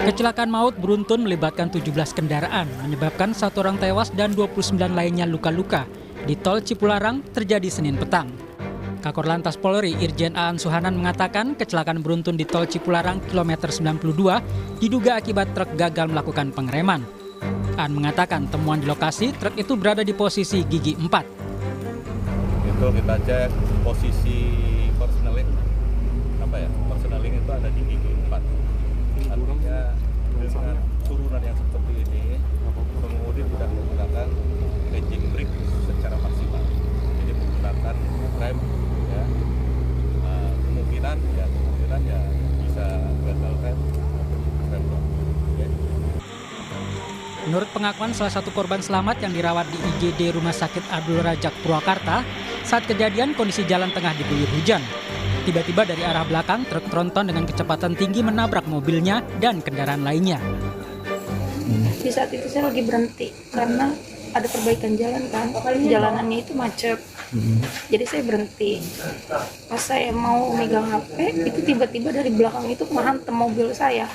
Kecelakaan maut beruntun melibatkan 17 kendaraan, menyebabkan 1 orang tewas dan 29 lainnya luka-luka di tol Cipularang terjadi Senin petang. Kakor Lantas Polri Irjen Aan Suhanan mengatakan kecelakaan beruntun di tol Cipularang kilometer 92 diduga akibat truk gagal melakukan pengereman. Aan mengatakan temuan di lokasi truk itu berada di posisi gigi 4. Itu kita cek posisi persneling, persneling itu ada di gigi 4. Artinya dengan turunan yang seperti ini, pengemudi tidak menggunakan raging brake secara maksimal. Jadi menggunakan rem, ya. Kemungkinan ya bisa gagal rem block. Okay. Menurut pengakuan salah satu korban selamat yang dirawat di IGD Rumah Sakit Abdul Razak Purwakarta, saat kejadian kondisi jalan tengah diguyur hujan. Tiba-tiba dari arah belakang, truk tronton dengan kecepatan tinggi menabrak mobilnya dan kendaraan lainnya. Di saat itu saya lagi berhenti karena ada perbaikan jalan kan, jalanannya itu macet. Jadi saya berhenti. Pas saya mau megang HP, itu tiba-tiba dari belakang itu menghantam mobil saya.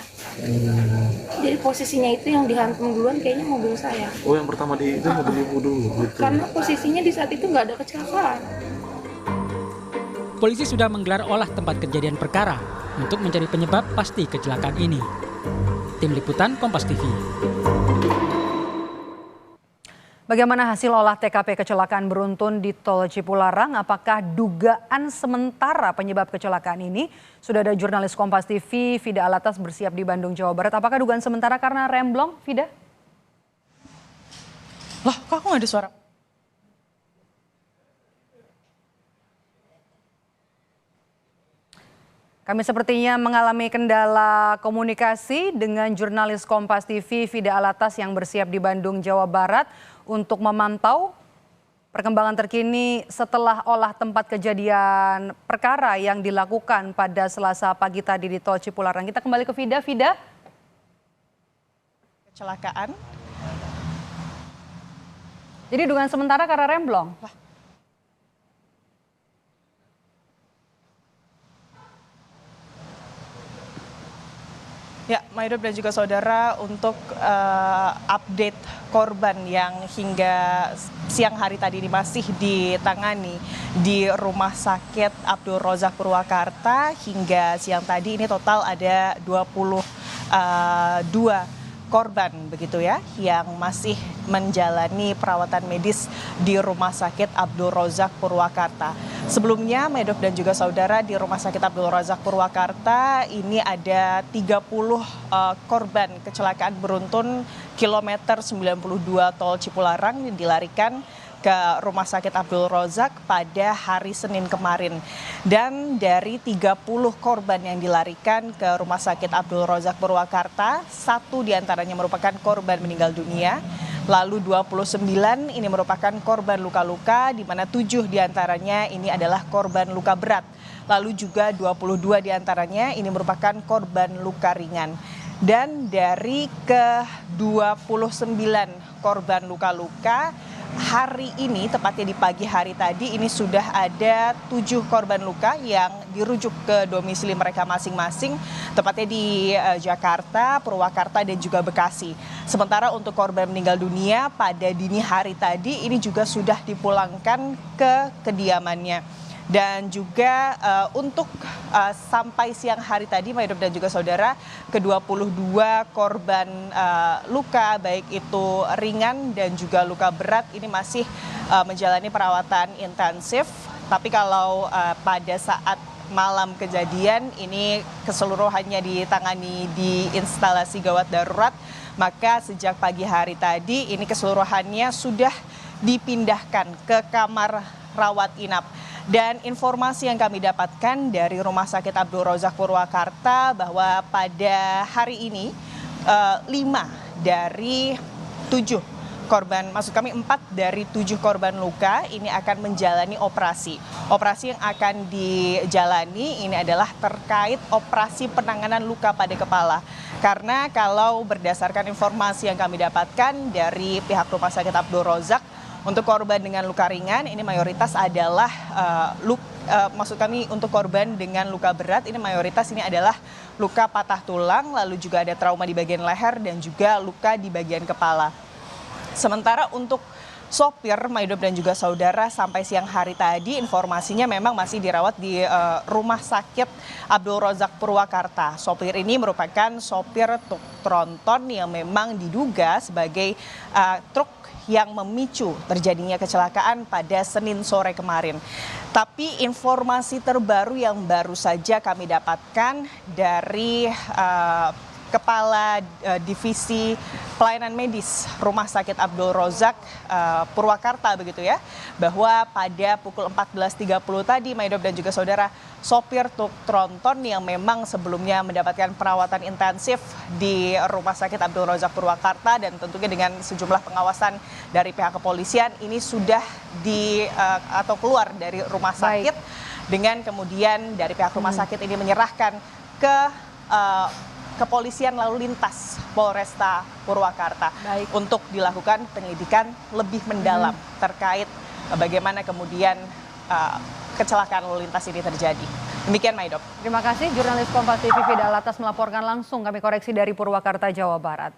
Jadi posisinya itu yang dihantam duluan kayaknya mobil saya. Oh, yang pertama di itu mobil ibu dulu gitu. Karena posisinya di saat itu nggak ada kecelakaan. Polisi sudah menggelar olah tempat kejadian perkara untuk mencari penyebab pasti kecelakaan ini. Tim Liputan Kompas TV. Bagaimana hasil olah TKP kecelakaan beruntun di tol Cipularang? Apakah dugaan sementara penyebab kecelakaan ini? Sudah ada jurnalis Kompas TV, Fida Alatas bersiap di Bandung, Jawa Barat. Apakah dugaan sementara karena remblong, Fida? Loh, kok aku nggak ada suara? Kami sepertinya mengalami kendala komunikasi dengan jurnalis Kompas TV, Fida Alatas yang bersiap di Bandung, Jawa Barat untuk memantau perkembangan terkini setelah olah tempat kejadian perkara yang dilakukan pada Selasa pagi tadi di tol Cipularang. Kita kembali ke Fida. Fida. Kecelakaan. Jadi dugaan sementara karena remblong. Ya, Maidop dan juga saudara, untuk update korban yang hingga siang hari tadi ini masih ditangani di Rumah Sakit Abdul Razak Purwakarta, hingga siang tadi ini total ada 22 korban begitu ya yang masih menjalani perawatan medis di Rumah Sakit Abdul Razak Purwakarta. Sebelumnya, Medok dan juga saudara, di Rumah Sakit Abdul Razak Purwakarta ini ada 30 korban kecelakaan beruntun kilometer 92 tol Cipularang yang dilarikan ke Rumah Sakit Abdul Razak pada hari Senin kemarin. Dan dari 30 korban yang dilarikan ke Rumah Sakit Abdul Razak Purwakarta, 1 diantaranya merupakan korban meninggal dunia. Lalu 29 ini merupakan korban luka-luka, di mana 7 diantaranya ini adalah korban luka berat. Lalu juga 22 diantaranya ini merupakan korban luka ringan. Dan dari ke-29 korban luka-luka, hari ini, tepatnya di pagi hari tadi, ini sudah ada 7 korban luka yang dirujuk ke domisili mereka masing-masing, tepatnya di Jakarta, Purwakarta, dan juga Bekasi. Sementara untuk korban meninggal dunia pada dini hari tadi, ini juga sudah dipulangkan ke kediamannya. Dan juga untuk sampai siang hari tadi, Maidop dan juga saudara, ke-22 korban luka, baik itu ringan dan juga luka berat, ini masih menjalani perawatan intensif. Tapi kalau pada saat malam kejadian, ini keseluruhannya ditangani di instalasi gawat darurat, maka sejak pagi hari tadi, ini keseluruhannya sudah dipindahkan ke kamar rawat inap. Dan informasi yang kami dapatkan dari Rumah Sakit Abdul Razak Purwakarta bahwa pada hari ini 5 dari 7 korban, maksud kami 4 dari 7 korban luka ini akan menjalani operasi. Operasi yang akan dijalani ini adalah terkait operasi penanganan luka pada kepala. Karena kalau berdasarkan informasi yang kami dapatkan dari pihak Rumah Sakit Abdul Razak, untuk korban dengan luka ringan ini mayoritas adalah maksud kami untuk korban dengan luka berat ini mayoritas ini adalah luka patah tulang, lalu juga ada trauma di bagian leher dan juga luka di bagian kepala. Sementara untuk sopir Maidob dan juga saudara sampai siang hari tadi informasinya memang masih dirawat di Rumah Sakit Abdul Razak Purwakarta. Sopir ini merupakan sopir truk tronton yang memang diduga sebagai truk yang memicu terjadinya kecelakaan pada Senin sore kemarin. Tapi informasi terbaru yang baru saja kami dapatkan dari Kepala Divisi Pelayanan Medis Rumah Sakit Abdul Razak Purwakarta begitu ya, bahwa pada pukul 14.30 tadi Maidob dan juga saudara, sopir truk tronton yang memang sebelumnya mendapatkan perawatan intensif di Rumah Sakit Abdul Razak Purwakarta dan tentunya dengan sejumlah pengawasan dari pihak kepolisian ini sudah atau keluar dari rumah sakit dengan kemudian dari pihak rumah sakit ini menyerahkan ke Kepolisian Lalu Lintas Polresta Purwakarta untuk dilakukan penyelidikan lebih mendalam terkait bagaimana kemudian kecelakaan lalu lintas ini terjadi. Demikian Maidob. Terima kasih jurnalis Kompas TV Fida Alatas melaporkan langsung, kami koreksi dari Purwakarta, Jawa Barat.